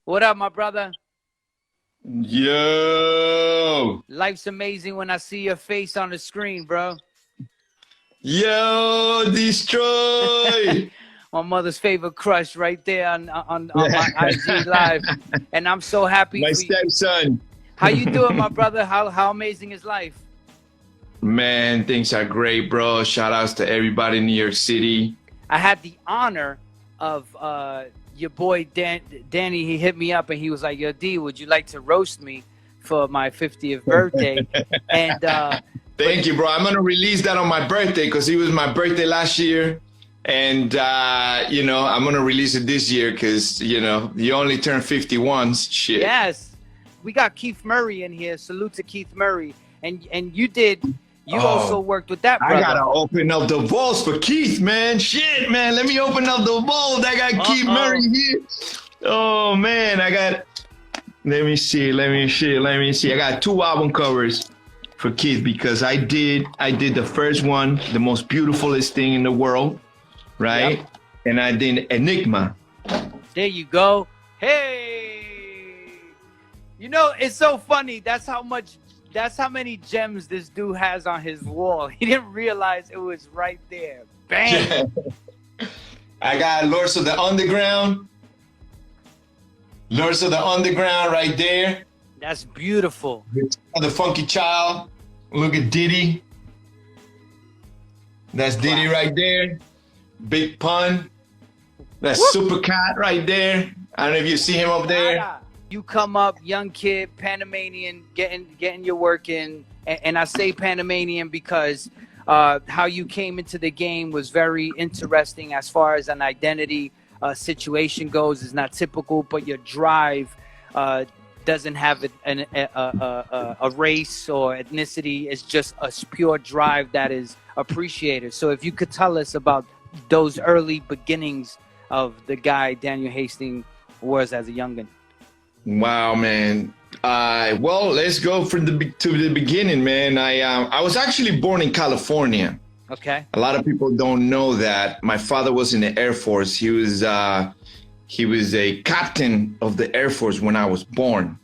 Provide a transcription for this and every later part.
What up, my brother? Yo, Life's amazing when I see your face on the screen, bro. yo, destroy. My mother's favorite crush right there on my IG live. And I'm so happy My for you. stepson. How you doing, my brother? How amazing is life? Man, things are great, bro. Shout outs to everybody in New York City. I had the honor of your boy Danny. He hit me up and he was like, "Yo, D, would you like to roast me for my 50th birthday?" And Thank you, bro. I'm gonna release that on my birthday because it was my birthday last year, and I'm gonna release it this year because you only turn 50 once. Shit. yes, we got Keith Murray in here. Salute to Keith Murray. And you also worked with that brother. I gotta open up the vaults for Keith, man. Shit, man. Let me open up the vault. I got Keith Murray here. Oh man, let me see. I got 2 album covers for Keith because I did the first one, the most beautifulest thing in the world, right? Yep. And I did Enigma. There you go. Hey, it's so funny. That's how many gems this dude has on his wall. He didn't realize it was right there. Bang. I got Lords of the Underground. Lords of the Underground right there. That's beautiful. The Funky Child. Look at Diddy. That's Diddy right there. Big Pun. That's Super Cat right there. I don't know if you see him up there. You come up, young kid, Panamanian, getting your work in. And I say Panamanian because how you came into the game was very interesting as far as an identity situation goes. It's not typical, but your drive doesn't have a race or ethnicity. It's just a pure drive that is appreciated. So if you could tell us about those early beginnings of the guy Daniel Hastings was as a youngin'. Wow, man. Well, let's go to the beginning, man. I was actually born in California. Okay. A lot of people don't know that. My father was in the Air Force. He was a captain of the Air Force when I was born.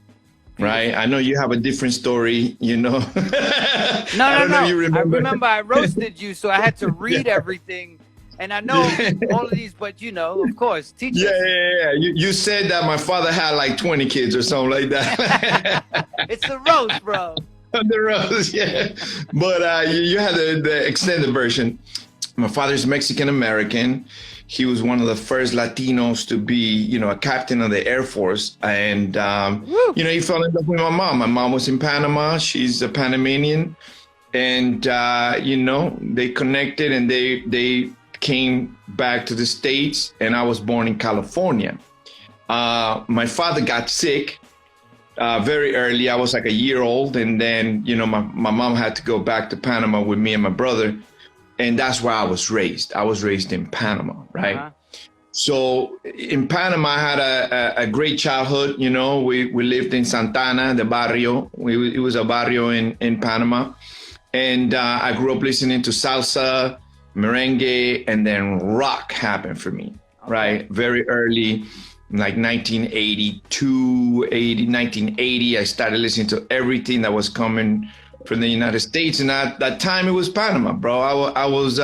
Right? I know you have a different story, No. I remember I roasted you, so I had to read everything. And I know all of these, but of course, teach us. Yeah. You said that my father had like 20 kids or something like that. It's the roast, bro. The roast, yeah. But you had the extended version. My father's Mexican American. He was one of the first Latinos to be, a captain of the Air Force. And, he fell in love with my mom. My mom was in Panama. She's a Panamanian. And, they connected and they came back to the States, and I was born in California. My father got sick very early. I was like a year old, and then my mom had to go back to Panama with me and my brother, and that's where I was raised. I was raised in Panama, right? Uh-huh. So in Panama, I had a great childhood. We lived in Santana, the barrio. It was a barrio in Panama, and I grew up listening to salsa, merengue, and then rock happened for me, right? Very early, like 1980, I started listening to everything that was coming from the United States. And at that time, it was Panama, bro. I was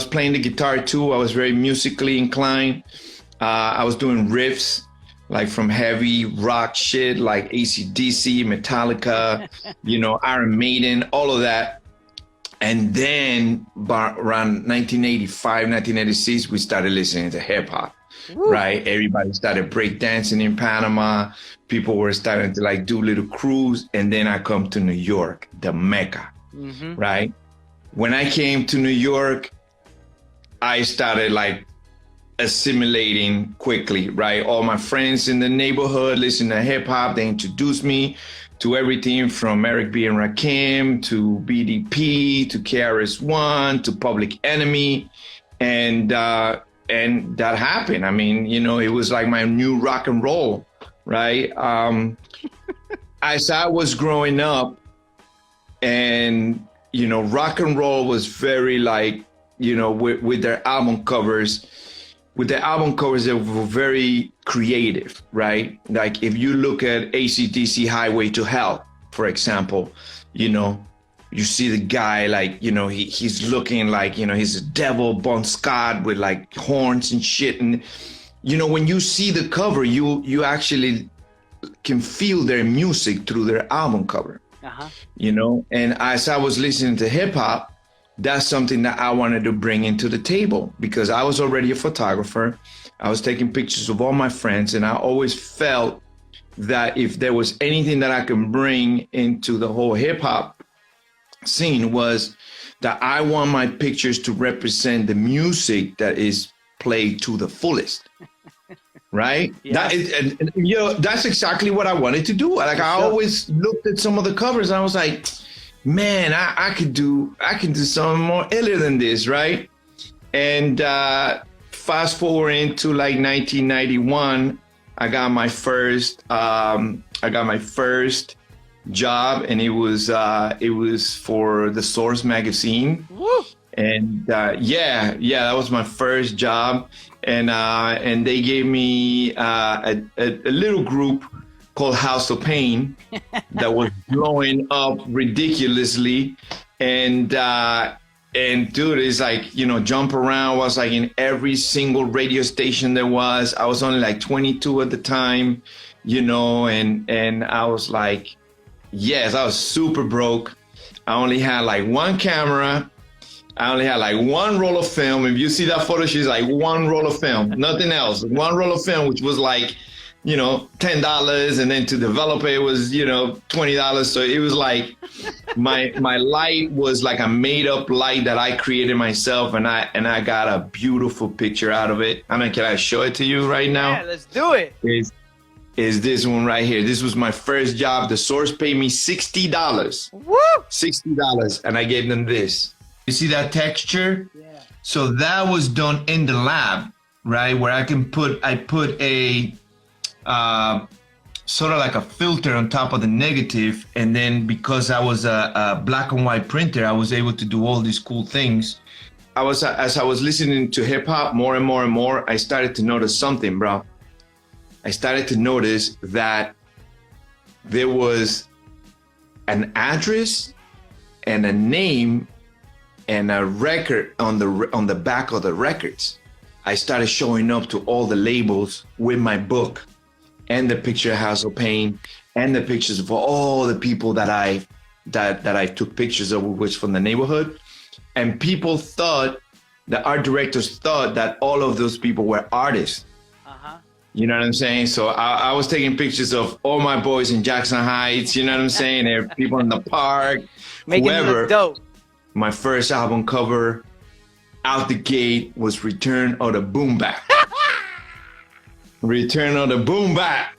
playing the guitar too. I was very musically inclined. I was doing riffs, like from heavy rock shit, like AC/DC, Metallica, Iron Maiden, all of that. And then around 1985, 1986, we started listening to hip hop, right? Everybody started breakdancing in Panama. People were starting to do little crews. And then I come to New York, the Mecca, right? When I came to New York, I started assimilating quickly, right? All my friends in the neighborhood listen to hip hop. They introduced me to everything from Eric B. and Rakim to BDP to KRS One to Public Enemy, and that happened. I mean, it was like my new rock and roll, right? As I was growing up, and rock and roll was very with their album covers. with the album covers, they were very creative, right? Like if you look at AC/DC Highway to Hell, for example, you know, you see the guy like, you know, he's looking like, you know, he's a devil, Bon Scott with like horns and shit. And, you know, when you see the cover, you actually can feel their music through their album cover, you know? And as I was listening to hip hop, that's something that I wanted to bring into the table because I was already a photographer. I was taking pictures of all my friends, and I always felt that if there was anything that I can bring into the whole hip hop scene was that I want my pictures to represent the music that is played to the fullest. Right? Yeah. That is, and, you know, that's exactly what I wanted to do. Like I always looked at some of the covers and I was like, man, I can do something more iller than this, right? And fast forward into like 1991, I got my first job, and it was for the Source magazine. Woo! And yeah, that was my first job, and they gave me a little group called House of Pain that was blowing up ridiculously. And dude, it's like, you know, Jump Around was like in every single radio station there was. I was only like 22 at the time, you know, and I was like, yes, I was super broke. I only had like one camera. I only had like one roll of film. If you see that photo, she's like one roll of film, nothing else. One roll of film, which was like, you know, $10, and then to develop it was, you know, $20. So it was like my light was like a made up light that I created myself, and I got a beautiful picture out of it. I mean, can I show it to you right now? Yeah, let's do it. Is this one right here. This was my first job. The Source paid me $60. Woo! $60, and I gave them this. You see that texture? Yeah. So that was done in the lab, right? Where I put a sort of like a filter on top of the negative, and then because I was a black and white printer, I was able to do all these cool things. As I was listening to hip hop more and more and more, I started to notice something, bro. I started to notice that there was an address and a name and a record on the back of the records. I started showing up to all the labels with my book and the picture of House of Pain and the pictures of all the people that I took pictures of, which from the neighborhood. And people thought, the art directors thought that all of those people were artists. You know what I'm saying? So I was taking pictures of all my boys in Jackson Heights, you know what I'm saying? There were people in the park, making it look dope. My first album cover out the gate was Return of the Boom Bap. Return of the Boom Bap,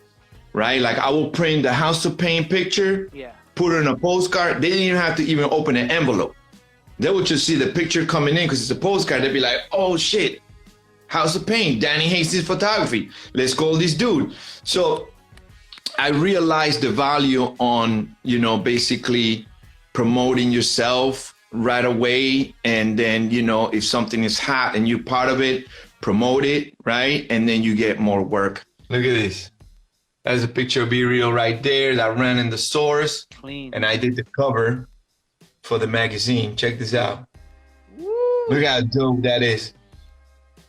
right? Like I will print the House of Pain picture, put it in a postcard. They didn't even have to even open an envelope. They would just see the picture coming in because it's a postcard. They'd be like, oh shit, House of Pain, Danny Hastings photography. Let's call this dude. So I realized the value on, you know, basically promoting yourself right away. And then, you know, if something is hot and you're part of it, promote it, right? And then you get more work. Look at this. That's a picture of Be Real right there that ran in the Source. Clean. And I did the cover for the magazine. Check this out. Woo. Look how dope that is.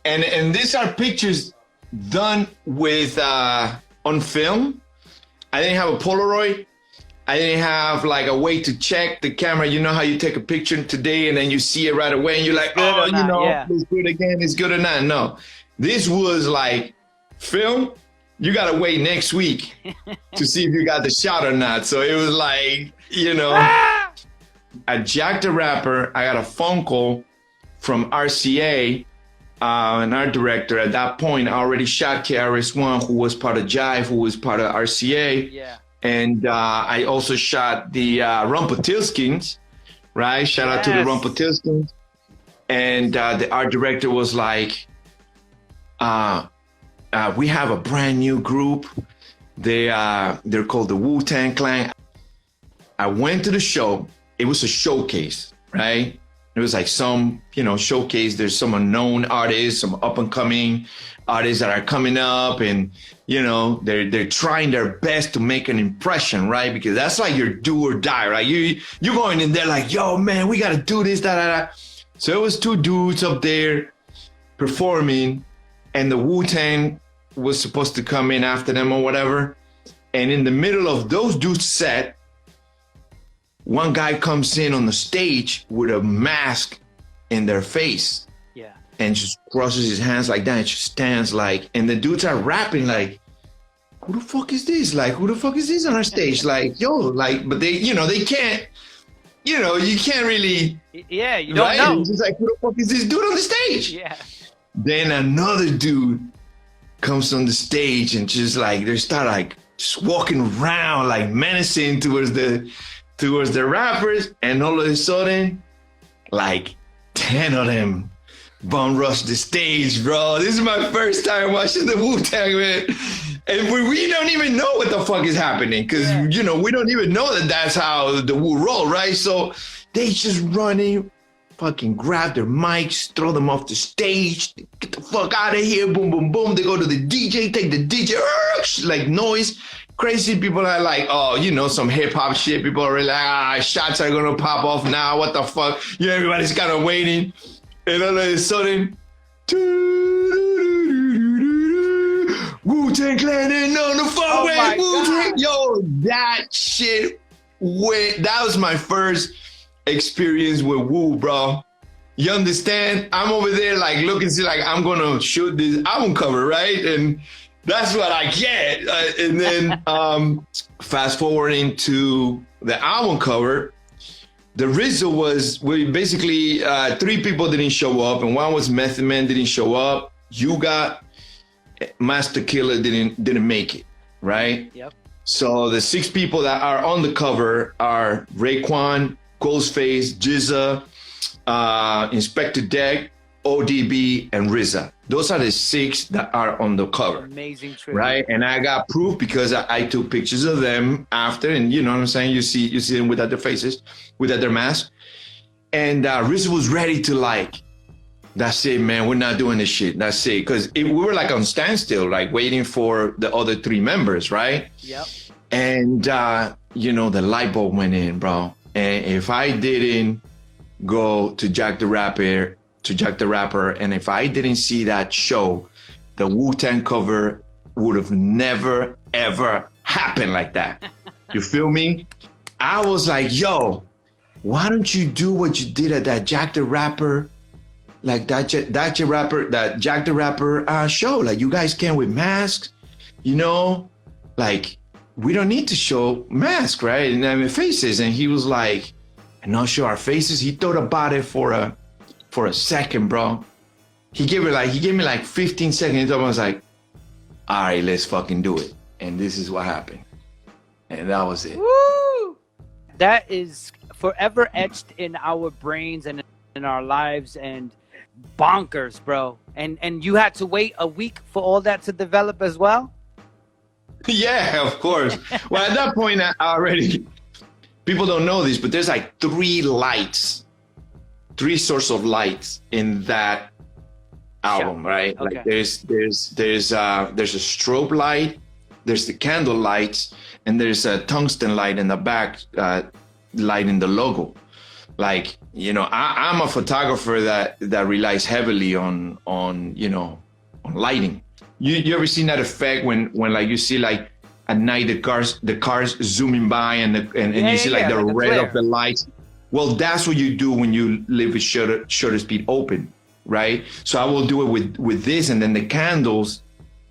And these are pictures done with on film. I didn't have a Polaroid. I didn't have like a way to check the camera. You know how you take a picture today and then you see it right away and you're like, oh, you know, it's good again, it's good or not. No, this was like film. You gotta wait next week to see if you got the shot or not. So it was like, you know, I jacked the rapper. I got a phone call from RCA. An art director at that point. I already shot KRS One, who was part of Jive, who was part of RCA. Yeah. And I also shot the Rumpelstiltskins, right? Shout out to the Rumpelstiltskins. And the art director was like, we have a brand new group. They're called the Wu-Tang Clan. I went to the show. It was a showcase, right? It was like some, you know, showcase. There's some unknown artists, some up and coming artists that are coming up, and you know, they're trying their best to make an impression, right? Because that's like your do or die, right? You're going in there like, yo, man, we gotta do this, da. So it was two dudes up there performing, and the Wu-Tang was supposed to come in after them or whatever. And in the middle of those dudes' set, one guy comes in on the stage with a mask in their face. Yeah. And just crosses his hands like that and just stands like, and the dudes are rapping like, who the fuck is this? Like, who the fuck is this on our stage? Like, yo, like, but they, you know, they can't, you know, you can't really. Yeah, you don't right? know. It's just like, who the fuck is this dude on the stage? Yeah. Then another dude comes on the stage and just like, they start like just walking around like menacing towards the rappers, and all of a sudden, like 10 of them bum rush the stage, bro. This is my first time watching the Wu-Tang, man. And we don't even know what the fuck is happening, because, you know, we don't even know that that's how the Wu roll, right? So they just running, fucking grab their mics, throw them off the stage, get the fuck out of here, boom, boom, boom. They go to the DJ, take the DJ, like noise. Crazy people are like, oh, you know, some hip hop shit. People are really like, shots are gonna pop off now. What the fuck? You know, everybody's kind of waiting. And all of a sudden, Wu-Tang Clan and on the far way, Wu-Tang. Yo, that shit went. That was my first experience with Wu, bro. You understand? I'm over there like looking, see, like I'm gonna shoot this album cover, right? And that's what I get. And then fast forwarding to the album cover, the reason was we basically three people didn't show up, and one was Method Man didn't show up. You got Master Killer didn't make it, right? Yep. So the six people that are on the cover are Raekwon, Ghostface, GZA, Inspector Deck, ODB, and RZA. Those are the six that are on the cover. Amazing trip. Right? And I got proof because I took pictures of them after, and you know what I'm saying? You see them without their faces, without their masks. And RZA was ready to like, that's it, man. We're not doing this shit. That's it. Because we were like on standstill, like waiting for the other three members, right? Yep. And, you know, the light bulb went in, bro. And if I didn't go to Jack the Rapper, and if I didn't see that show, the Wu-Tang cover would have never, ever happened like that. You feel me? I was like, yo, why don't you do what you did at that Jack the Rapper, like that Jack the Rapper show? Like, you guys came with masks, you know? Like, we don't need to show masks, right? And I mean, faces. And he was like, and not show our faces. He thought about it for a second, bro. He gave me like 15 seconds. I was like, all right, let's fucking do it. And this is what happened. And that was it. Woo! That is forever etched in our brains and in our lives, and bonkers, bro. And you had to wait a week for all that to develop as well? Yeah, of course. Well, at that point, I already, people don't know this, but there's like three sources of lights in that album, right? Okay. Like there's a strobe light, there's the candle lights, and there's a tungsten light in the back, lighting the logo. Like, you know, I'm a photographer that relies heavily on you know, on lighting. You ever seen that effect when like you see like at night the cars zooming by and you see like the like red flare of the lights? Well, that's what you do when you leave with shutter speed open, right? So I will do it with this, and then the candles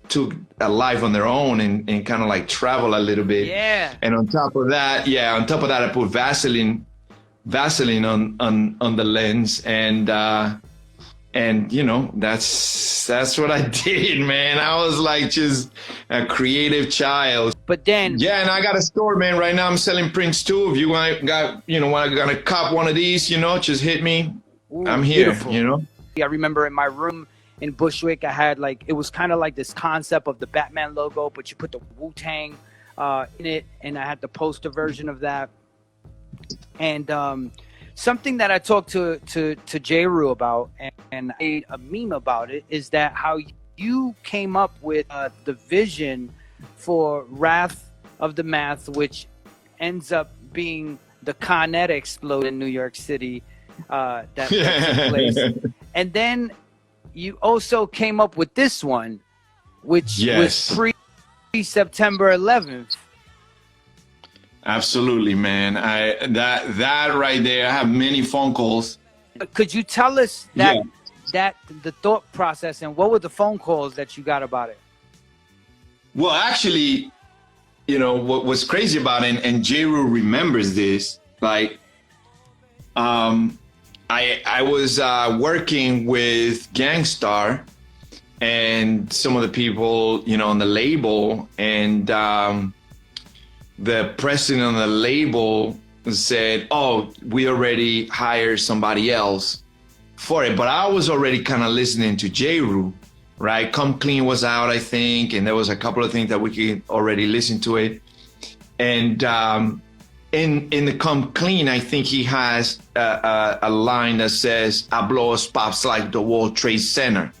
took a life on their own and kind of like travel a little bit. Yeah. And on top of that, I put Vaseline on the lens, and you know, that's what I did, man. I was like just a creative child. But then, yeah, and I got a store, man. Right now I'm selling prints too. If you want to cop one of these, you know, just hit me. ooh, I'm here, beautiful. you know. I remember in my room in Bushwick, I had like, it was kind of like this concept of the Batman logo, but you put the Wu-Tang in it, and I had the poster version of that. And something that I talked to Jeru about, and I made a meme about it, is that how you came up with the vision for Wrath of the Math, which ends up being the Con Ed explode in New York City that took place. And then you also came up with this one, which was pre-September 11th. Absolutely, man. That right there, I have many phone calls. Could you tell us that the thought process, and what were the phone calls that you got about it? Well, actually, you know, what was crazy about it, and Jeru remembers this, like, I was working with Gangstar and some of the people, you know, on the label, and the president on the label said, "Oh, we already hired somebody else for it." But I was already kind of listening to Jeru, right? Come Clean was out, I think, and there was a couple of things that we could already listen to it. And in the Come Clean, I think he has a line that says, "I blow spots like the World Trade Center,"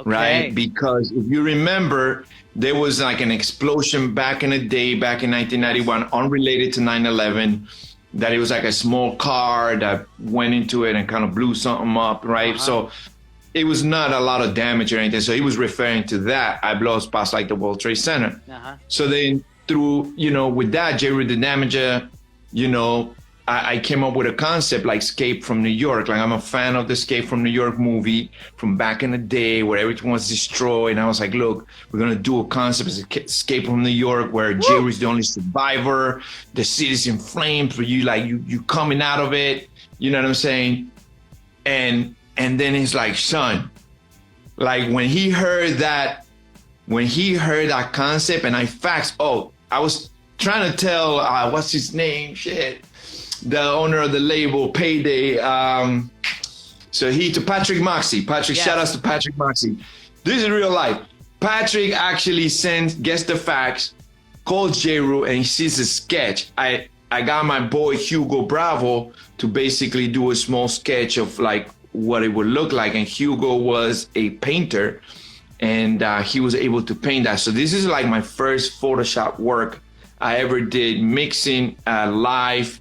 right? Because if you remember, there was like an explosion back in the day, back in 1991, unrelated to 9/11, that it was like a small car that went into it and kind of blew something up, right? So it was not a lot of damage or anything. So he was referring to that. I blow spots like the World Trade Center. So then through, you know, with that, Jeru the Damaja, you know, I came up with a concept like Escape from New York. Like, I'm a fan of the Escape from New York movie from back in the day where everything was destroyed. And I was like, look, we're going to do a concept as Escape from New York where Jeru is the only survivor. The city's in flames, but you coming out of it. You know what I'm saying? And then he's like, son, like when he heard that concept, and I was trying to tell, what's his name? Shit. The owner of the label, Payday. To Patrick Moxie. Shout outs to Patrick Moxie. This is real life. Patrick actually gets the facts, calls Jeru, and he sees a sketch. I got my boy Hugo Bravo to basically do a small sketch of like what it would look like. And Hugo was a painter, and he was able to paint that. So this is like my first Photoshop work I ever did, mixing live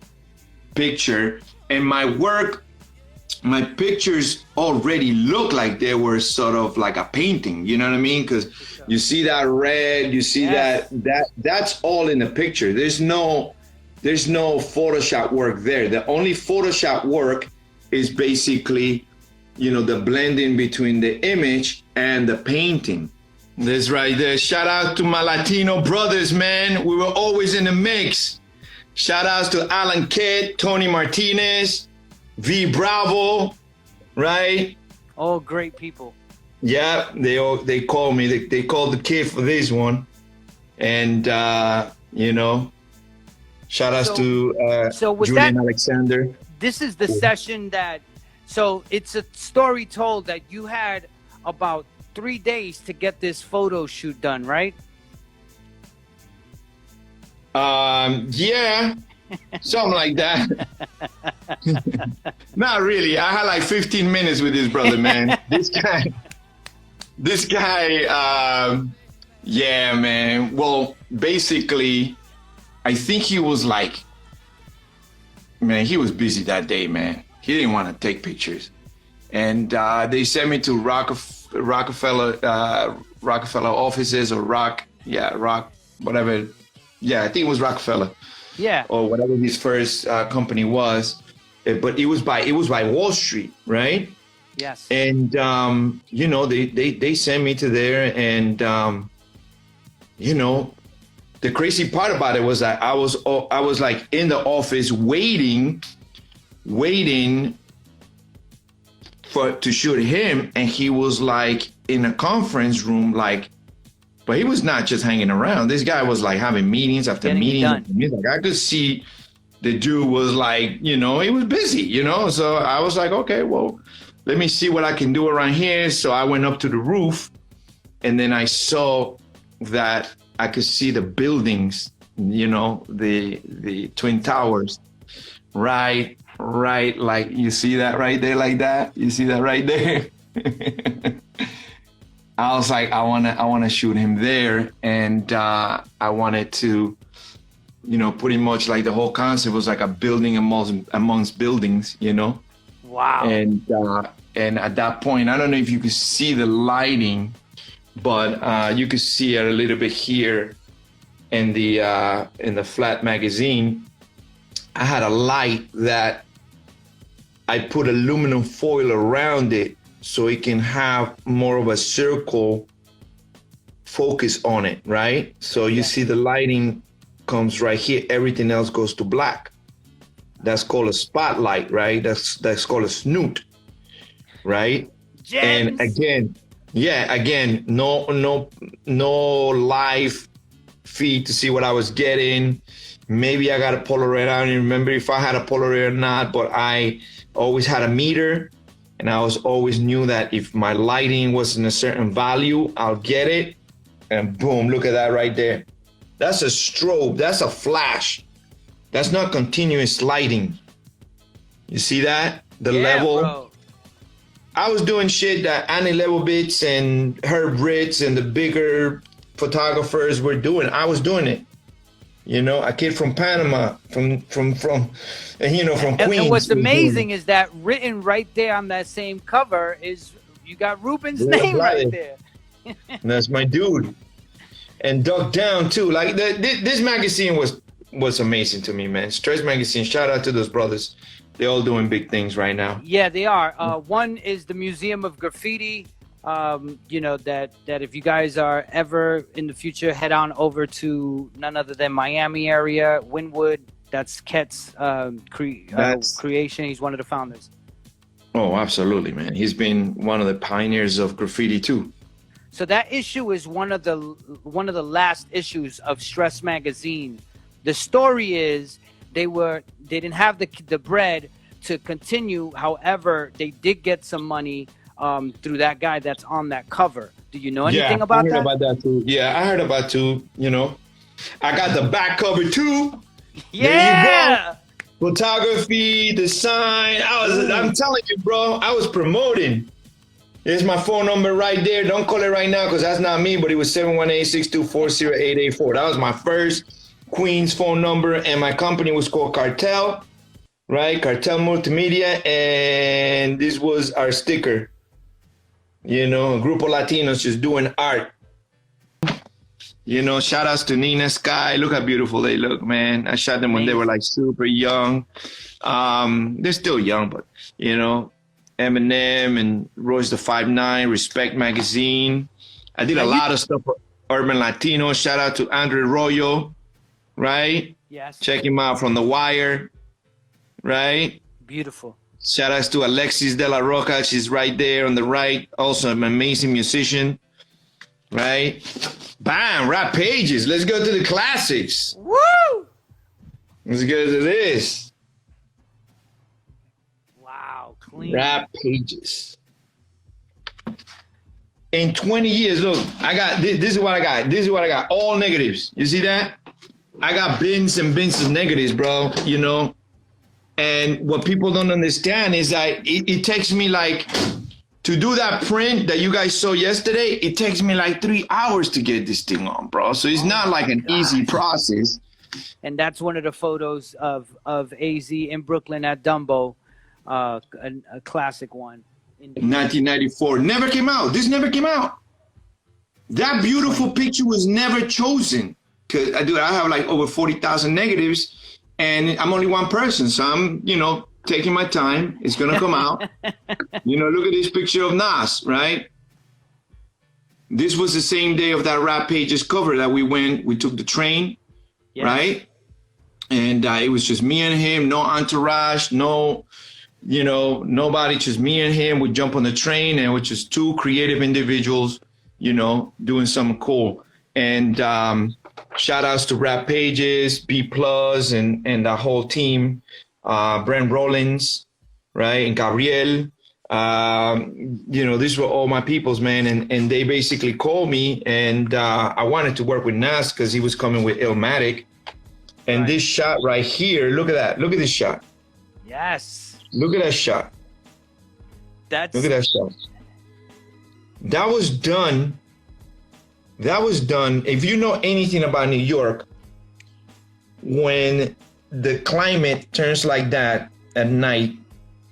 picture. And my pictures already look like they were sort of like a painting, you know what I mean? Because you see that red, you see that's all in the picture. There's no Photoshop work there. The only Photoshop work is basically, you know, the blending between the image and the painting. This right there. Shout out to my Latino brothers, man. We were always in the mix. Shout outs to Alan Kidd, Tony Martinez, V Bravo, right? All great people. Yeah, they called me. They called the kid for this one. And, you know, shout outs to Julian Alexander. This is the session so it's a story told that you had about 3 days to get this photo shoot done, right? Yeah, something like that. Not really. I had like 15 minutes with this brother, man. This guy, yeah, man. Well, basically, I think he was like, man, he was busy that day, man. He didn't want to take pictures. And they sent me to Rockefeller offices or Rock, whatever. Yeah, I think it was Rockefeller. Yeah. Or whatever his first company was. But it was by Wall Street, right? Yes. And you know, they sent me to there, and you know, the crazy part about it was that I was like in the office waiting to shoot him, and he was like in a conference room, like. But he was not just hanging around. This guy was like having meetings after meetings. Like, I could see the dude was like, you know, he was busy, you know? So I was like, okay, well, let me see what I can do around here. So I went up to the roof, and then I saw that I could see the buildings, you know, the Twin Towers, right? right, like you see that right there, like that. You see that right there. I was like, I wanna shoot him there, and I wanted to, you know, pretty much like the whole concept was like a building amongst buildings, you know. Wow. And at that point, I don't know if you could see the lighting, but you could see it a little bit here in the flat magazine. I had a light that I put aluminum foil around it so it can have more of a circle focus on it, right? So you see the lighting comes right here. Everything else goes to black. That's called a spotlight, right? That's called a snoot, right? Gems. And again, no live feed to see what I was getting. Maybe I got a Polaroid. I don't even remember if I had a Polaroid or not, but I always had a meter, and I always knew that if my lighting was in a certain value, I'll get it. And boom, look at that right there. That's a strobe. That's a flash. That's not continuous lighting. You see that? The level. Bro. I was doing shit that Annie Leibovitz and Herb Ritz and the bigger photographers were doing. I was doing it. You know, a kid from Panama, from Queens. And what's amazing is that written right there on that same cover is you got Ruben's name right there. That's my dude. And Duck Down too. Like this magazine was amazing to me, man. Stress Magazine. Shout out to those brothers. They're all doing big things right now. Yeah, they are. One is the Museum of Graffiti. You know, that if you guys are ever in the future, head on over to none other than Miami area, Wynwood. That's Ket's creation. He's one of the founders. Oh, absolutely, man. He's been one of the pioneers of graffiti too. So that issue is one of the last issues of Stress Magazine. The story is they didn't have the bread to continue. However, they did get some money through that guy that's on that cover. Do you know anything about that? I heard about that too. Yeah, I heard about too. You know, I got the back cover too. Yeah. Photography, design. I'm telling you, bro, I was promoting. Here's my phone number right there. Don't call it right now because that's not me, but it was 718-624-0884. That was my first Queens phone number, and my company was called Cartel, right? Cartel Multimedia, and this was our sticker. You know, a group of Latinos just doing art. You know, shout outs to Nina Sky. Look how beautiful they look, man. I shot them when they were like super young. They're still young, but you know, Eminem and Royce the 5'9", Respect Magazine. I did a lot of stuff for Urban Latino. Shout out to Andre Royo, right? Yes. Check him out from The Wire, right? Beautiful. Shout outs to Alexis De La Roca. She's right there on the right. Also an amazing musician, right? Bam, rap pages. Let's go to the classics. Woo! Let's go to this. Wow, clean. Rap pages. In 20 years, look, I got, this is what I got. This is what I got. All negatives. You see that? I got bins and bins of negatives, bro, you know? And what people don't understand is that it takes me like, to do that print that you guys saw yesterday, it takes me like 3 hours to get this thing on, bro. So it's not like an easy process. And that's one of the photos of AZ in Brooklyn at Dumbo, a classic one. In 1994. Never came out. This never came out. That beautiful picture was never chosen. Because I have like over 40,000 negatives, and I'm only one person. So I'm, you know, taking my time. It's going to come out. You know, look at this picture of Nas, right? This was the same day of that Rap Pages cover that we took the train, yes. Right? And it was just me and him, no entourage, no, you know, nobody, just me and him. We jump on the train, and it was just two creative individuals, you know, doing something cool. And shout outs to Rap Pages, B Plus, and the whole team. Brent Rollins, right, and Gabriel, you know, these were all my peoples, man, and they basically called me, and I wanted to work with Nas because he was coming with Illmatic, and right. This shot right here, look at that, look at this shot. Yes. Look at that shot. Look at that shot. That was done. If you know anything about New York, when the climate turns like that at night,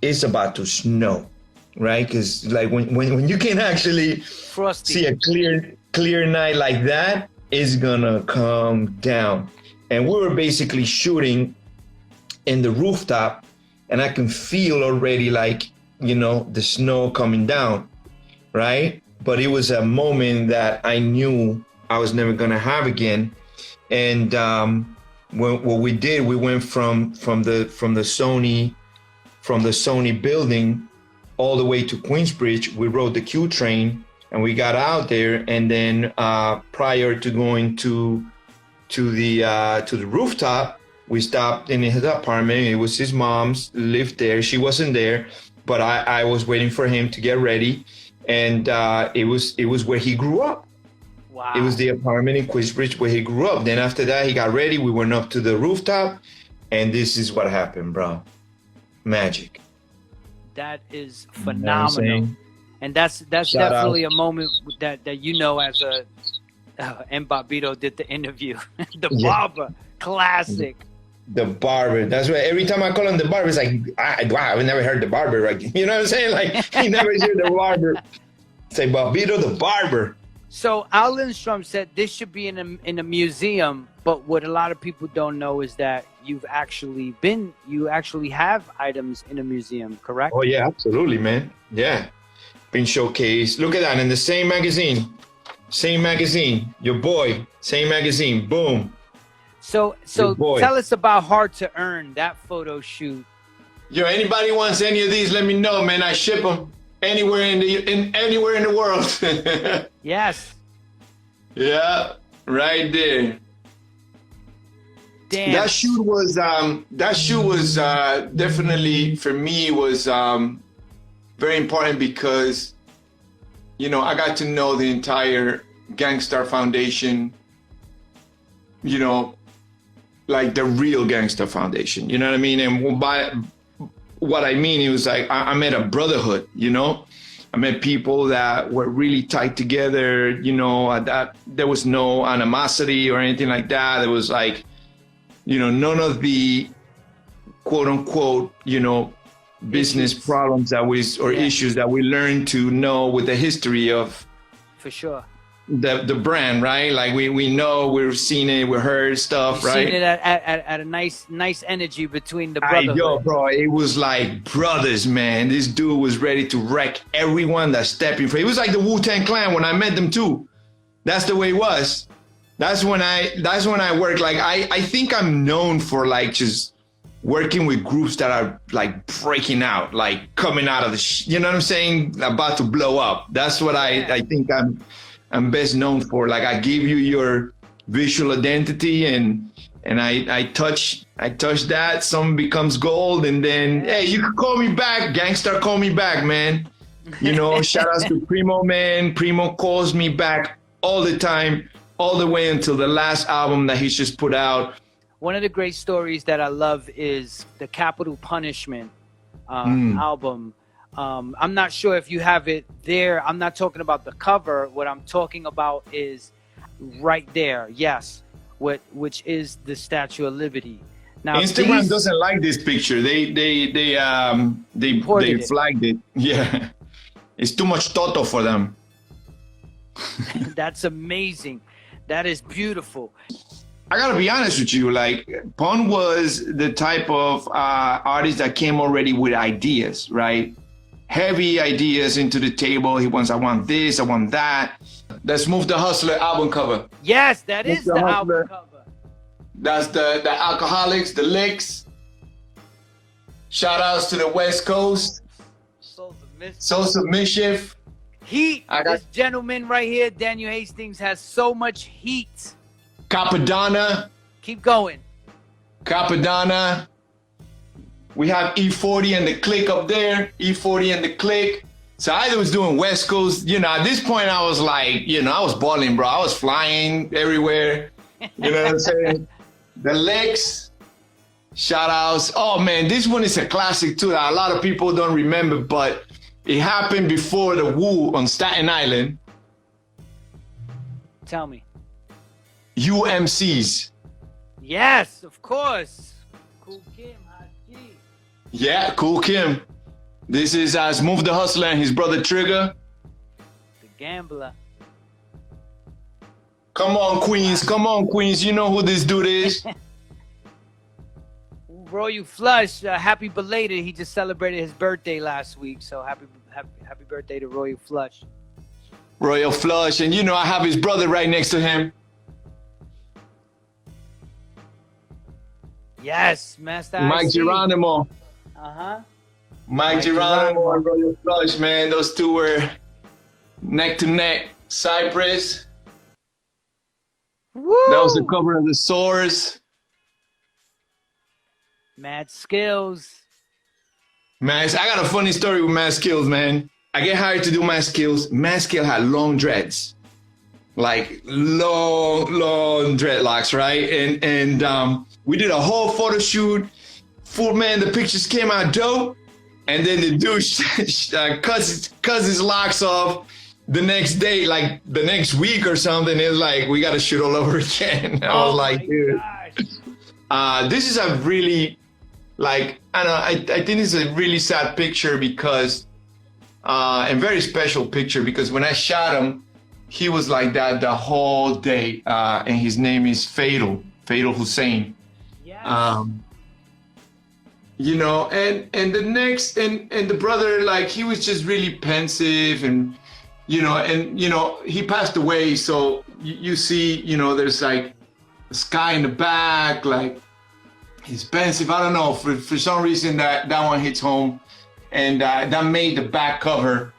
it's about to snow, right? Because like when you can actually see a clear night like that, it's gonna come down. And we were basically shooting in the rooftop, and I can feel already like, you know, the snow coming down, right? But it was a moment that I knew I was never gonna have again. And what we did, we went from the Sony building all the way to Queensbridge. We rode the Q train and we got out there. And then prior to going to the rooftop, we stopped in his apartment. It was his mom's, lived there. She wasn't there, but I was waiting for him to get ready. And it was where he grew up. Wow. It was the apartment in Queensbridge where he grew up. Then after that, he got ready. We went up to the rooftop, and this is what happened, bro. Magic. That is phenomenal. You know, and that's definitely a moment that you know, as a and Bobito did the interview. The barber, classic. The barber. That's why every time I call him the barber, it's like, wow, I've never heard the barber. Right? You know what I'm saying? Like, he never heard the barber. Say, Bobito the barber. So Al Lindstrom said this should be in a museum, but what a lot of people don't know is that you actually have items in a museum, correct? Oh yeah, absolutely, man. Yeah, been showcased. Look at that, in the same magazine, your boy, same magazine, boom. So tell us about Hard to Earn, that photo shoot. Yo, anybody wants any of these, let me know, man. I ship them anywhere in the world. Yes. Yeah, right there. Damn. That shoot was definitely, for me, was very important because, you know, I got to know the entire Gangstar Foundation, you know, like the real Gangstar Foundation, you know what I mean? And by what I mean, it was like I met a brotherhood, you know? I met people that were really tight together, you know, that there was no animosity or anything like that. There was like, you know, none of the quote unquote, you know, business problems issues that we learned to know with the history of, for sure, the brand, right? Like we know, we've seen it, we heard stuff, right? Seen it at a nice energy between the brotherhood. Yo, bro, it was like brothers, man. This dude was ready to wreck everyone that stepped in front. It was like the Wu-Tang Clan when I met them too. That's the way it was. That's when I worked. Like I think I'm known for like just working with groups that are like breaking out, like coming out of the, you know what I'm saying? About to blow up. That's what I think I'm best known for. Like I give you your visual identity and I touch that, some becomes gold, and then hey, you can call me back, Gangstar, call me back, man. You know, shout outs to Primo, man. Primo calls me back all the time, all the way until the last album that he's just put out. One of the great stories that I love is the Capital Punishment album. I'm not sure if you have it there. I'm not talking about the cover. What I'm talking about is right there. Yes. Which is the Statue of Liberty. Now Instagram doesn't like this picture. They flagged it. Yeah. It's too much toto for them. That's amazing. That is beautiful. I gotta be honest with you, like Pun was the type of artist that came already with ideas, right? Heavy ideas into the table. I want this, I want that. Let's move the Hustler album cover. Yes, that is the album cover. That's the Alcoholics, the Licks. Shout outs to the West Coast. Souls of Mischief. Heat. This gentleman right here, Daniel Hastings, has so much heat. Capadonna. Keep going. Capadonna. We have E40 and the Click up there. E40 and the Click. So I was doing West Coast. You know, at this point I was like, you know, I was balling, bro. I was flying everywhere. You know what I'm saying? The Licks. Shout outs. Oh man, this one is a classic too that a lot of people don't remember, but it happened before the Wu on Staten Island. Tell me. UMCs. Yes, of course. Cool Kim, Haji. Yeah, Cool Kim. This is Smooth the Hustler and his brother Trigger. The Gambler. Come on, Queens. Come on, Queens. You know who this dude is. Royal Flush, happy belated. He just celebrated his birthday last week, so happy birthday to Royal Flush. Royal Flush, and you know I have his brother right next to him. Yes, Master Mike IC. Geronimo. Mike Geronimo and Royal Flush, man. Those two were neck to neck. Cypress. Woo! That was the cover of The Source. Mad Skills. Man, I got a funny story with Mad Skills, man. I get hired to do Mad Skills. Mad Skill had long dreads. Like long dreadlocks, right? And we did a whole photo shoot. Full man, the pictures came out dope. And then the dude cuts his locks off the next day, like the next week or something. It's like, we got to shoot all over again. I was like, dude. This is a really, like, I don't know, I think it's a really sad picture because, and very special picture because when I shot him, he was like that the whole day. And his name is Fatal Hussein. Yes. You know, and the next, and the brother, like, he was just really pensive and, you know, he passed away. So you see, you know, there's like a sky in the back, like he's pensive. I don't know, for some reason that one hits home, and that made the back cover.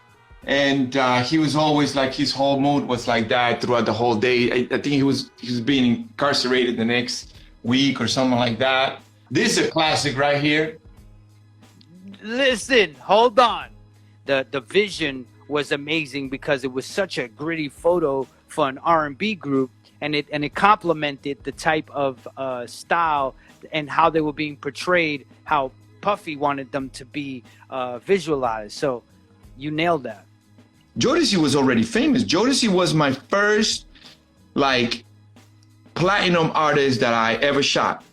And he was always like, his whole mood was like that throughout the whole day. I think he was being incarcerated the next week or something like that. This is a classic right here. Listen, hold on. The vision was amazing because it was such a gritty photo for an R&B group, and it complemented the type of style and how they were being portrayed, how Puffy wanted them to be visualized. So you nailed that. Jodeci was already famous. Jodeci was my first like platinum artist that I ever shot.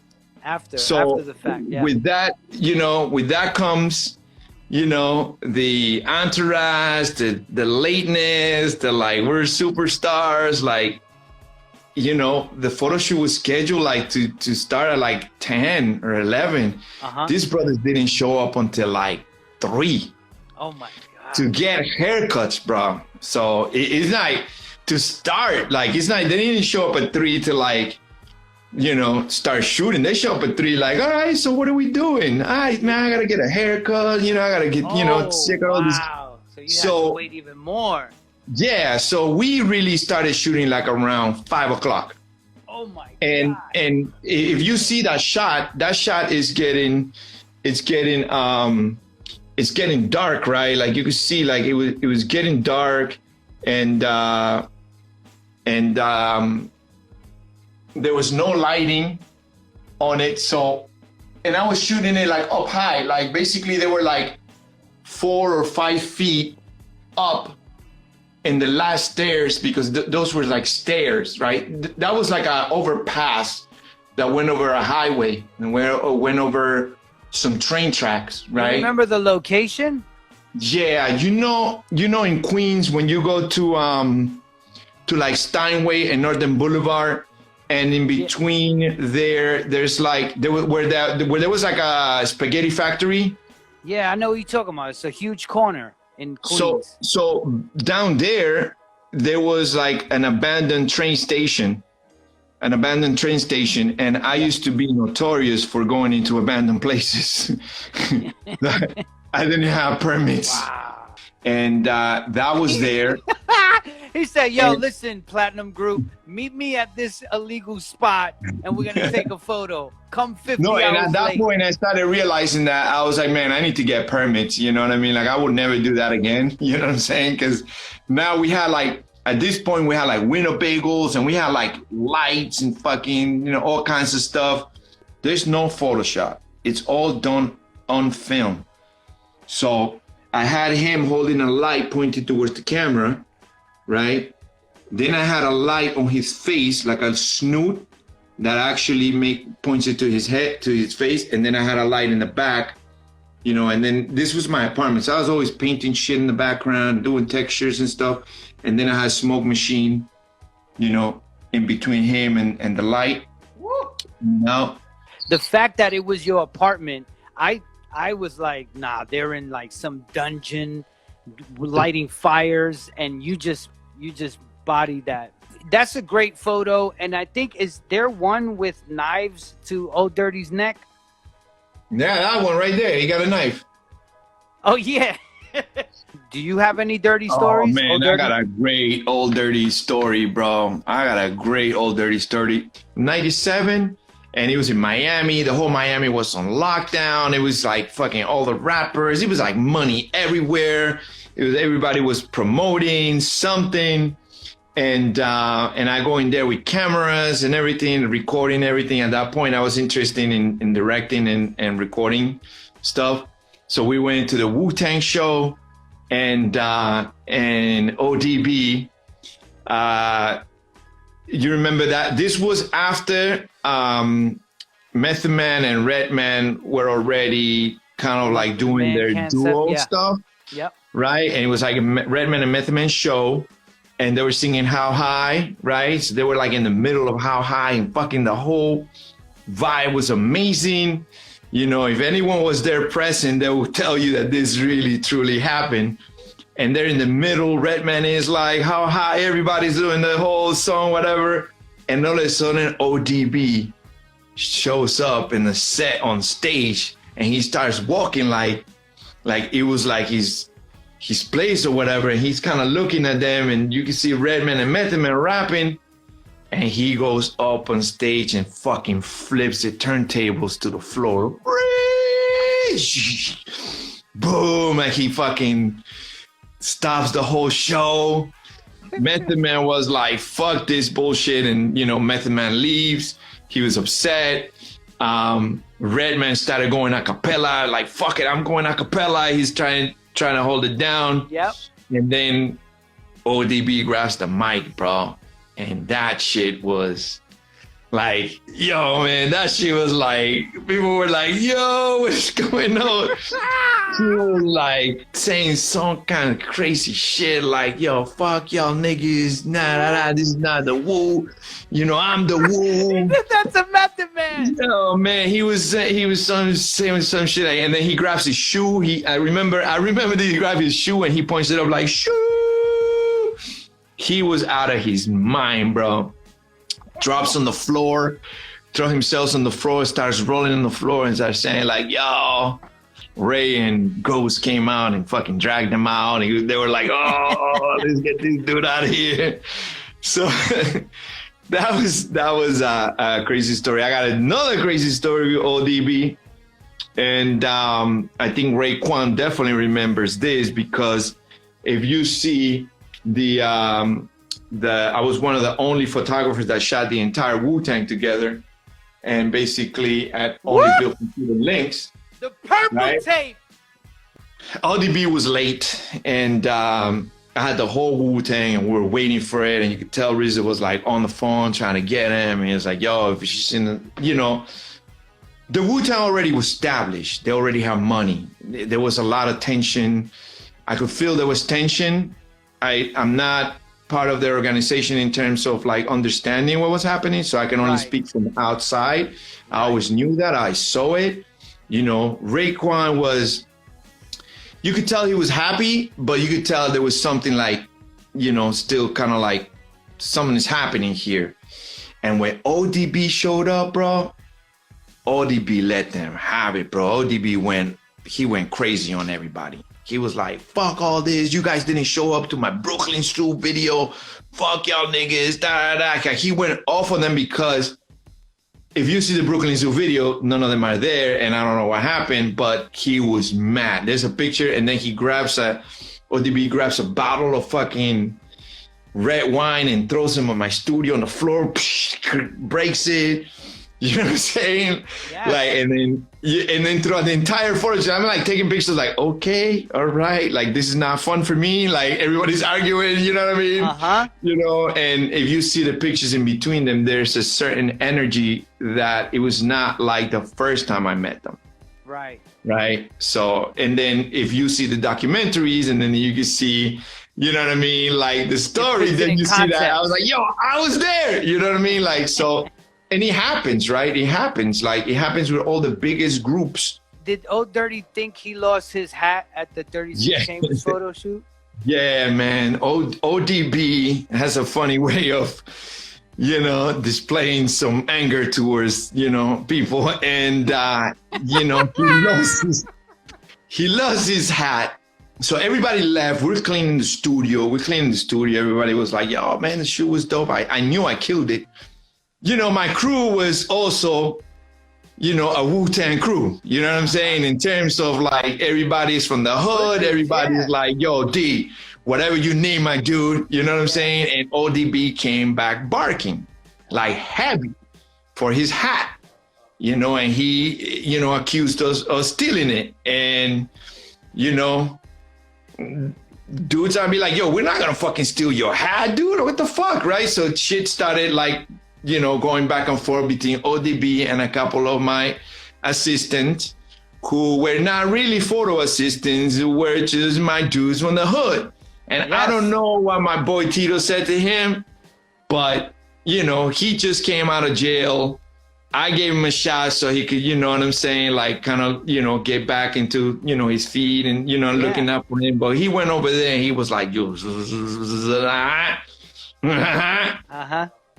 After the fact, yeah. With that comes, you know, the entourage, the lateness, the like, we're superstars, like, you know, the photo shoot was scheduled like to start at like 10 or 11. These brothers didn't show up until like 3. Oh my God. To get haircuts, bro. So it's like to start, like, it's not, they didn't show up at 3 to like, you know, start shooting. They show up at 3 like, all right, so what are we doing? All right, man, I gotta get a haircut, you know, I gotta get, you know, check out all this. So you have to wait even more. Yeah, so we really started shooting like around 5 o'clock. Oh my God. And if you see that shot is getting dark, right? Like you could see like it was getting dark, and there was no lighting on it. So, and I was shooting it like up high, like basically they were like 4 or 5 feet up in the last stairs, because those were like stairs, right? That was like an overpass that went over a highway and went over some train tracks, right? You remember the location? Yeah, you know, in Queens when you go to like Steinway and Northern Boulevard, and in between there's like where there was like a spaghetti factory. Yeah, I know what you're talking about. It's a huge corner in Queens. So down there was like an abandoned train station. And I used to be notorious for going into abandoned places. I didn't have permits. Wow. And that was there. He said, yo, listen, Platinum Group, meet me at this illegal spot and we're going to take a photo. Come 50 hours and at that late. point, I started realizing that I was like, man, I need to get permits. You know what I mean? Like, I would never do that again. You know what I'm saying? Because now we had like, at this point, we had like Winnebagels and we had like lights and fucking, you know, all kinds of stuff. There's no Photoshop. It's all done on film. So I had him holding a light pointed towards the camera, right? Then I had a light on his face, like a snoot that actually points it to his head, to his face. And then I had a light in the back, you know, and then this was my apartment. So I was always painting shit in the background, doing textures and stuff. And then I had a smoke machine, you know, in between him and the light. Now, the fact that it was your apartment, I was like, nah, they're in like some dungeon lighting fires, and you just bodied that. That's a great photo. And I think, is there one with knives to Old Dirty's neck? Yeah, that one right there. He got a knife. Oh yeah. Do you have any dirty stories? Oh man, I got a great Old Dirty story, bro. I got a great Old Dirty story. 97. And it was in Miami. The whole Miami was on lockdown. It was like fucking all the rappers. It was like money everywhere. Everybody was promoting something. And I go in there with cameras and everything, recording everything. At that point, I was interested in directing and recording stuff. So we went to the Wu-Tang show and ODB. You remember that? This was after Method Man and Redman were already kind of like doing their duo stuff. Yep. Right? And it was like a Redman and Method Man show. And they were singing How High, right? So they were like in the middle of How High, and fucking the whole vibe was amazing. You know, if anyone was there present, they would tell you that this really, truly happened. And they're in the middle. Redman is like, How High? Everybody's doing the whole song, whatever. And all of a sudden, ODB shows up in the set on stage, and he starts walking like it was like his place or whatever. And he's kind of looking at them, and you can see Redman and Method Man rapping. And he goes up on stage and fucking flips the turntables to the floor. Boom! And he fucking stops the whole show. Method Man was like, fuck this bullshit. And, you know, Method Man leaves. He was upset. Redman started going a cappella, like, fuck it, I'm going a cappella. He's trying to hold it down. Yep. And then ODB grabs the mic, bro. And that shit was like, yo, man, that shit was like, people were like, yo, what's going on? He was like saying some kind of crazy shit like, yo, fuck y'all niggas. Nah, this is not the Wu. You know, I'm the Wu. That's a Method Man. Yo, man, he was saying some shit. Like, and then he grabs his shoe. I remember that he grabbed his shoe and he points it up like, shoo. He was out of his mind, bro. Drops on the floor, throw himself on the floor, starts rolling on the floor and starts saying like, yo, Ray and Ghost came out and fucking dragged him out. And they were like, oh, let's get this dude out of here. So that was a crazy story. I got another crazy story with ODB. And I think Raekwon definitely remembers this, because if you see I was one of the only photographers that shot the entire Wu-Tang together, and basically at only built computer links. The purple tape. ODB was late, and I had the whole Wu-Tang, and we were waiting for it, and you could tell RZA was like on the phone trying to get him, and he was like, yo, if she's in the, you know, the Wu-Tang already was established. They already have money. There was a lot of tension. I could feel there was tension. I'm not part of their organization in terms of like understanding what was happening, so I can only speak from outside. I always knew that. I saw it. You know, Raekwon was, you could tell he was happy, but you could tell there was something like, you know, still kind of like something is happening here. And when ODB showed up, bro, ODB let them have it, bro. ODB went crazy on everybody. He was like, fuck all this. You guys didn't show up to my Brooklyn Zoo video. Fuck y'all niggas. Da, da, da. He went off on them because if you see the Brooklyn Zoo video, none of them are there. And I don't know what happened, but he was mad. There's a picture, and then ODB grabs a bottle of fucking red wine and throws him on my studio on the floor, breaks it. You know what I'm saying? Yeah. Like, and then throughout the entire photo shoot, I'm like taking pictures like, okay, all right, like this is not fun for me. Like everybody's arguing, you know what I mean? Uh-huh. You know, and if you see the pictures in between them, there's a certain energy that it was not like the first time I met them. Right. Right. So, and then if you see the documentaries and then you can see, you know what I mean? Like the story, then you see that. I was like, yo, I was there. You know what I mean? Like, so, and it happens, right? It happens. Like, it happens with all the biggest groups. Did Old Dirty think he lost his hat at the 36 Chambers photo shoot? Yeah, man. ODB has a funny way of, you know, displaying some anger towards, you know, people. And, you know, he lost his hat. So everybody left. We're cleaning the studio. Everybody was like, yo, man, the shoot was dope. I knew I killed it. You know, my crew was also, you know, a Wu-Tang crew. You know what I'm saying? In terms of like, everybody's from the hood. Everybody's like, yo, D, whatever you need, my dude. You know what I'm saying? And ODB came back barking like heavy for his hat, you know, and he, you know, accused us of stealing it. And, you know, dudes, I'd be like, yo, we're not gonna fucking steal your hat, dude. What the fuck, right? So shit started like, you know, going back and forth between ODB and a couple of my assistants who were not really photo assistants, were just my dudes from the hood. And I don't know what my boy Tito said to him, but, you know, he just came out of jail. I gave him a shot so he could, you know what I'm saying, like kind of, you know, get back into, you know, his feet and, you know, looking up on him. But he went over there and he was like, yo,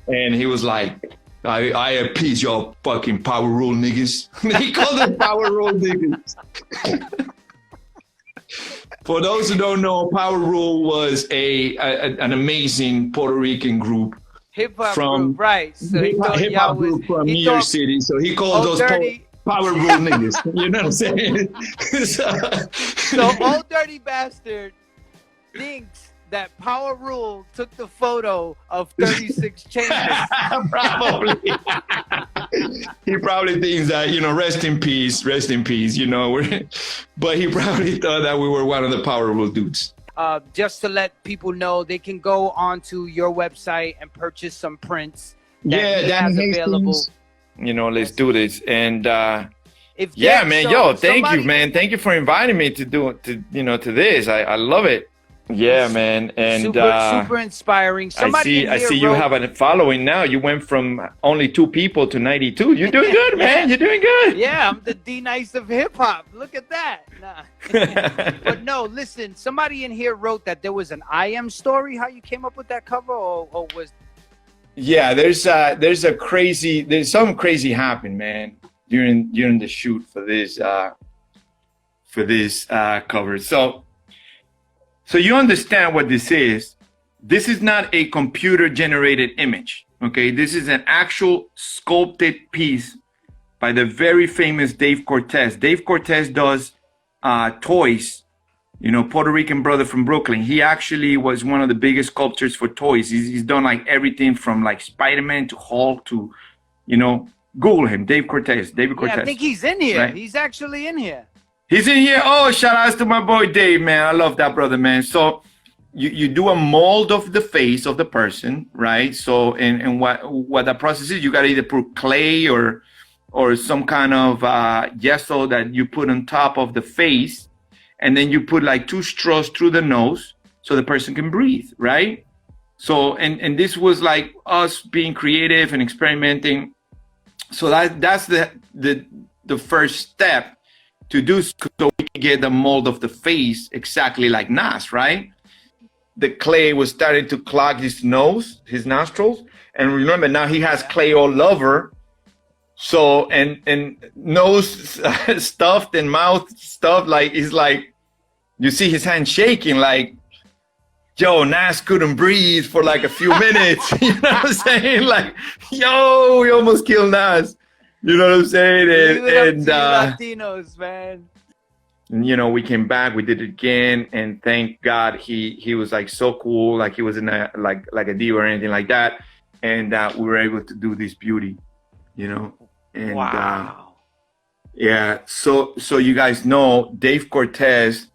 and he was like, I appease your fucking power rule niggas. He called them power rule niggas. For those who don't know, Power Rule was an amazing Puerto Rican group. Hip-hop group, right. So hip-hop group from New York City. So he called those Power Rule niggas. You know what I'm saying? So Old Dirty Bastard thinks that Power Rule took the photo of 36 Chambers. Probably. He probably thinks that, you know, rest in peace, you know. But he probably thought that we were one of the Power Rule dudes. Just to let people know, they can go onto your website and purchase some prints that he has available. You know, let's do this. And man, so thank you, man. Thank you for inviting me to this. I love it. Yeah, man, and super inspiring. I see you have a following now. You went from only 2 people to 92. You're doing good, man. You're doing good. Yeah, I'm the D-Nice of hip hop. Look at that. Nah. But no, listen. Somebody in here wrote that there was an I Am story. How you came up with that cover, or was? Yeah, there's something crazy happened, man, during the shoot for this cover. So you understand what this is. This is not a computer-generated image, okay? This is an actual sculpted piece by the very famous Dave Cortez. Dave Cortez does toys, you know, Puerto Rican brother from Brooklyn. He actually was one of the biggest sculptors for toys. He's done like everything from like Spider-Man to Hulk to, you know, Google him, David Cortez. I think he's in here. Right? He's actually in here. He's in here. Oh, shout outs to my boy Dave, man. I love that brother, man. So you do a mold of the face of the person, right? So and what that process is, you gotta either put clay or some kind of gesso that you put on top of the face, and then you put like 2 straws through the nose so the person can breathe, right? So and this was like us being creative and experimenting. So that's the first step to do, so we can get the mold of the face exactly like Nas, right? The clay was starting to clog his nose, his nostrils. And remember, now he has clay all over. So, and nose stuffed and mouth stuffed, like, it's like, you see his hand shaking, like, yo, Nas couldn't breathe for like a few minutes. You know what I'm saying? Like, yo, we almost killed Nas. You know what I'm saying? And Latinos, man. You know, we came back, we did it again, and thank God he was like so cool, like he wasn't like a diva or anything like that, and we were able to do this beauty, you know. And wow. yeah, so you guys know Dave Cortez,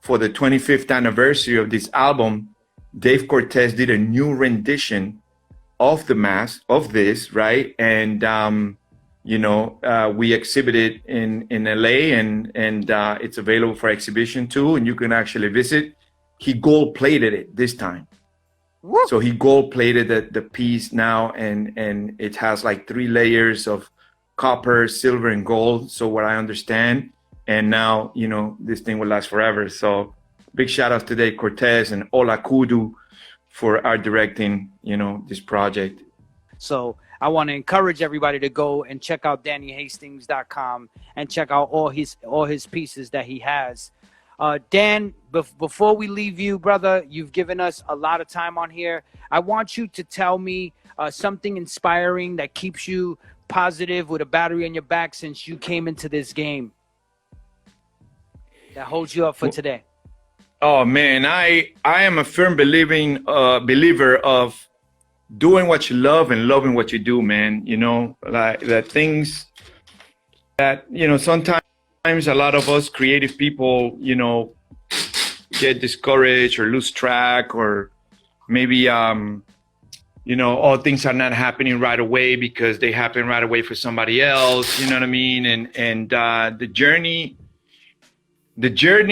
for the 25th anniversary of this album, Dave Cortez did a new rendition of the mask of this, right? And we exhibited in LA, and it's available for exhibition too, and you can actually visit. He gold plated it this time. Woo. So he gold plated the piece now, and it has like 3 layers of copper, silver, and gold. So what I understand, and now this thing will last forever. So big shout out today Cortez and Ola Kudu for art directing this project. So I want to encourage everybody to go and check out DannyHastings.com and check out all his pieces that he has. Dan, before we leave you, brother, you've given us a lot of time on here. I want you to tell me something inspiring that keeps you positive with a battery on your back since you came into this game, that holds you up for today. Oh man, I am a firm believer of doing what you love and loving what you do, man. Like the things that sometimes a lot of us creative people, get discouraged or lose track, or maybe, all things are not happening right away because they happen right away for somebody else. You know what I mean? And the journey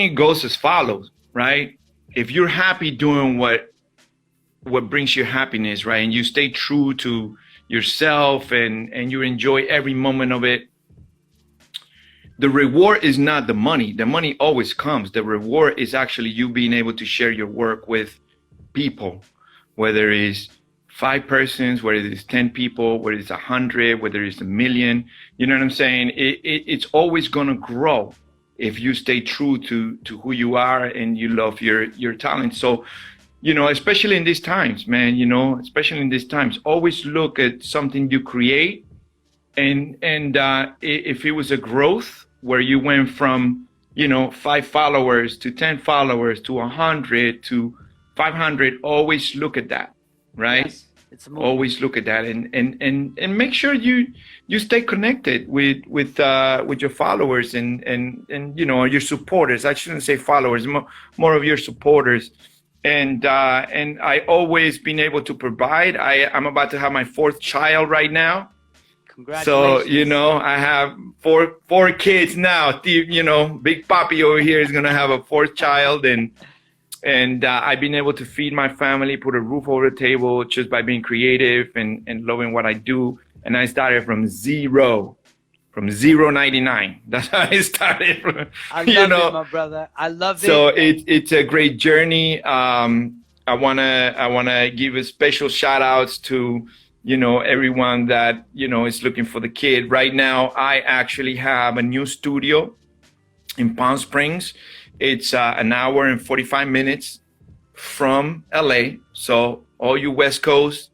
goes as follows, right? If you're happy doing what brings you happiness, right? And you stay true to yourself and you enjoy every moment of it, the reward is not the money. The money always comes. The reward is actually you being able to share your work with people, whether it's 5 persons, whether it's 10 people, whether it's 100, whether it's 1 million. You know what I'm saying? It's always going to grow if you stay true to who you are and you love your talent. So, especially in these times, man, especially in these times, always look at something you create. And if it was a growth where you went from, 5 followers to 10 followers to 100 to 500, always look at that, right? Yes, it's always look at that and make sure you stay connected with your followers and your supporters. I shouldn't say followers, more of your supporters. And I always been able to provide. I'm about to have my 4th child right now. Congratulations. So, I have four kids now. Big Papi over here is going to have a 4th child. And I've been able to feed my family, put a roof over the table just by being creative and loving what I do. And I started from zero, from 0.99. That's how I started. I love it, my brother. I love it. So it's a great journey. I wanna give a special shout outs to everyone that is looking for the kid. Right now, I actually have a new studio in Palm Springs. It's an hour and 45 minutes from LA. So all you West Coast,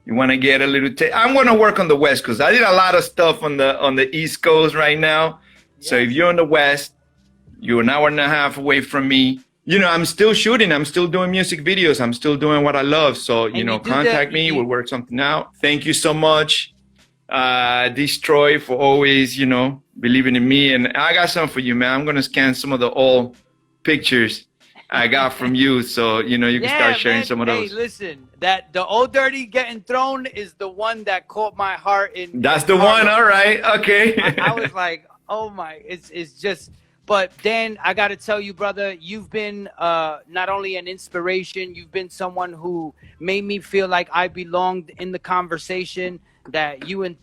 you want to get a little I'm going to work on the West Coast. I did a lot of stuff on the East Coast right now. Yeah. So if you're on the West, you're an hour and a half away from me. I'm still shooting. I'm still doing music videos. I'm still doing what I love. So, contact me. We'll work something out. Thank you so much, Destroy, for always, believing in me. And I got something for you, man. I'm going to scan some of the old pictures I got from you. So, you can start sharing some of those. Hey, listen, that the Old Dirty Getting Thrown is the one that caught my heart. That's the one. All right. Okay. I was like, oh my, it's just... But Dan, I got to tell you, brother, you've been not only an inspiration, you've been someone who made me feel like I belonged in the conversation. That you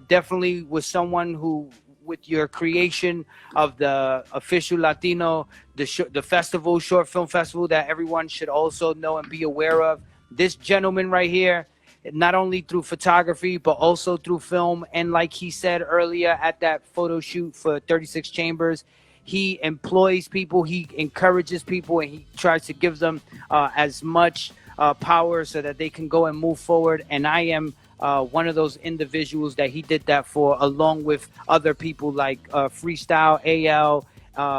definitely was someone who, with your creation of the official Latino, the festival, short film festival that everyone should also know and be aware of. This gentleman right here, not only through photography, but also through film. And like he said earlier at that photo shoot for 36 Chambers, he employs people, he encourages people, and he tries to give them as much power so that they can go and move forward. And I am one of those individuals that he did that for, along with other people like Freestyle, AL,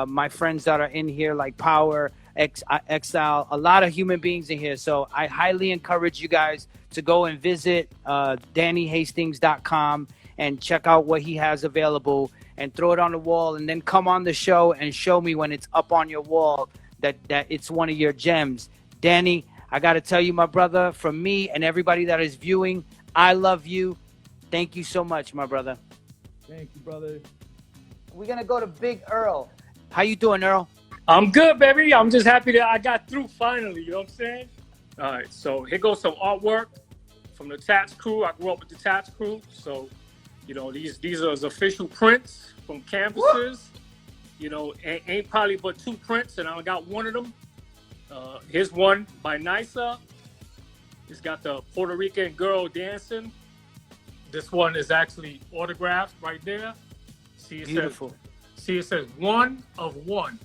my friends that are in here like Power, Exile, a lot of human beings in here. So I highly encourage you guys to go and visit DannyHastings.com and check out what he has available and throw it on the wall, and then come on the show and show me when it's up on your wall that it's one of your gems. Danny, I got to tell you, my brother, from me and everybody that is viewing, I love you. Thank you so much, my brother. Thank you, brother. We're going to go to Big Earl. How you doing, Earl? I'm good, baby. I'm just happy that I got through finally. You know what I'm saying? All right, so here goes some artwork from the Tats crew. I grew up with the Tats crew, so you know these are official prints from canvases. You know, ain't probably but 2 prints, and I got one of them. Here's one by Nisa. It's got the Puerto Rican girl dancing. This one is actually autographed right there. See, it Beautiful. It says 1 of 1,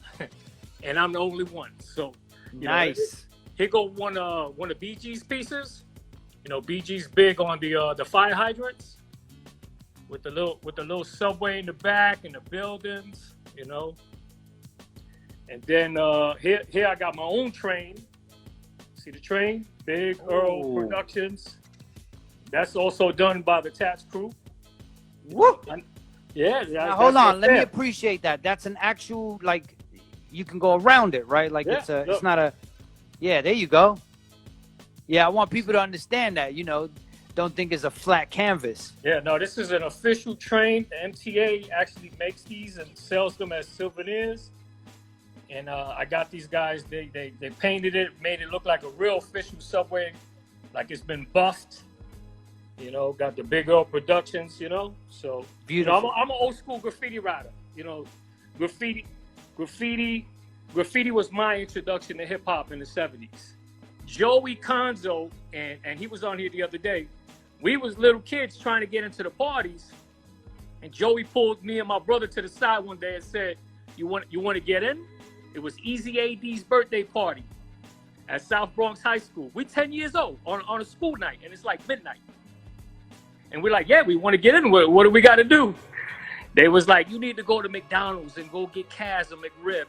and I'm the only one. So Nice. Here go one of BG's pieces. You know, BG's big on the fire hydrants with the little subway in the back and the buildings. You know, and then here I got my own train. See the train? Big Earl Productions. That's also done by the Tats crew. Woo! Yeah. Now, hold on. Let me appreciate that. That's an actual, like, you can go around it, right? Like, Yeah, it's not a, yeah, there you go. Yeah, I want people to understand that, you know, don't think it's a flat canvas. Yeah, no, this is an official train. The MTA actually makes these and sells them as souvenirs. And I got these guys, they painted it, made it look like a real official subway, like it's been buffed. You know, got the Big Earl Productions, you know. So, Beautiful. You know, I'm an old school graffiti writer. You know, graffiti was my introduction to hip hop in the 70s. Joey Conzo, and he was on here the other day. We was little kids trying to get into the parties, and Joey pulled me and my brother to the side one day and said, "You want to get in?" It was Easy AD's birthday party at South Bronx High School. We 10 years old on a school night, and it's like midnight. And we're like, yeah, we want to get in. What do we got to do? They was like, you need to go to McDonald's and go get Kaz a McRib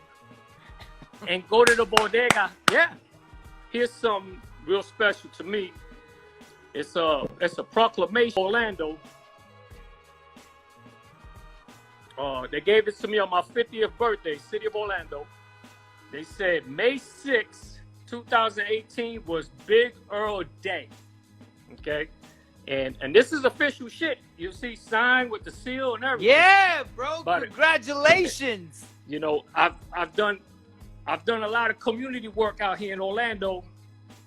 and go to the bodega. Yeah. Here's something real special to me. It's a proclamation, Orlando. They gave it to me on my 50th birthday, City of Orlando. They said May 6, 2018 was Big Earl Day. Okay. And this is official shit. You see, signed with the seal and everything. Yeah, bro. But, congratulations. You know, I've done a lot of community work out here in Orlando,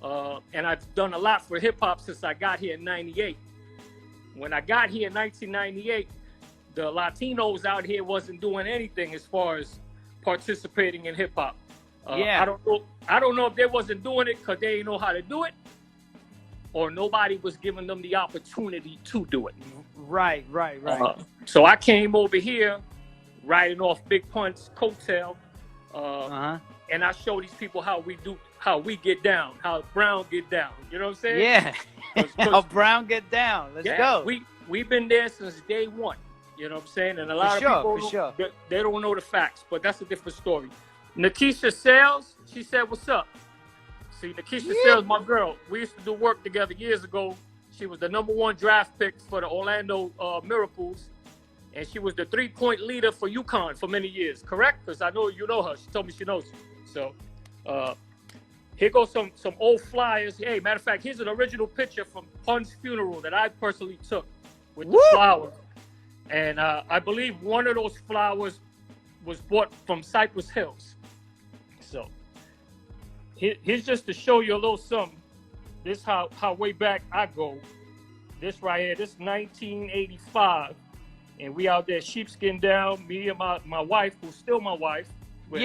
and I've done a lot for hip hop since I got here in '98. When I got here in 1998, the Latinos out here wasn't doing anything as far as participating in hip hop. Yeah. I don't know if they wasn't doing it because they didn't know how to do it, or nobody was giving them the opportunity to do it. Right. So I came over here, riding off Big Pun's coattail, and I show these people how we get down, how Brown get down. You know what I'm saying? Yeah. How Brown get down. Let's go. We've been there since day one. You know what I'm saying? And a lot of people, they don't know the facts, but that's a different story. Nikisha Sales, she said, "What's up?" See, Nikisha Sales, my girl. We used to do work together years ago. She was the #1 draft pick for the Orlando Miracles, and she was the 3-point leader for UConn for many years. Correct? Because I know you know her. She told me she knows you. So here goes some old flyers. Hey, matter of fact, here's an original picture from Pun's funeral that I personally took with the flowers. And I believe one of those flowers was bought from Cypress Hills. So here's just to show you a little something. This is how way back I go. This right here, this is 1985. And we out there sheepskin down, me and my wife, who's still my wife. With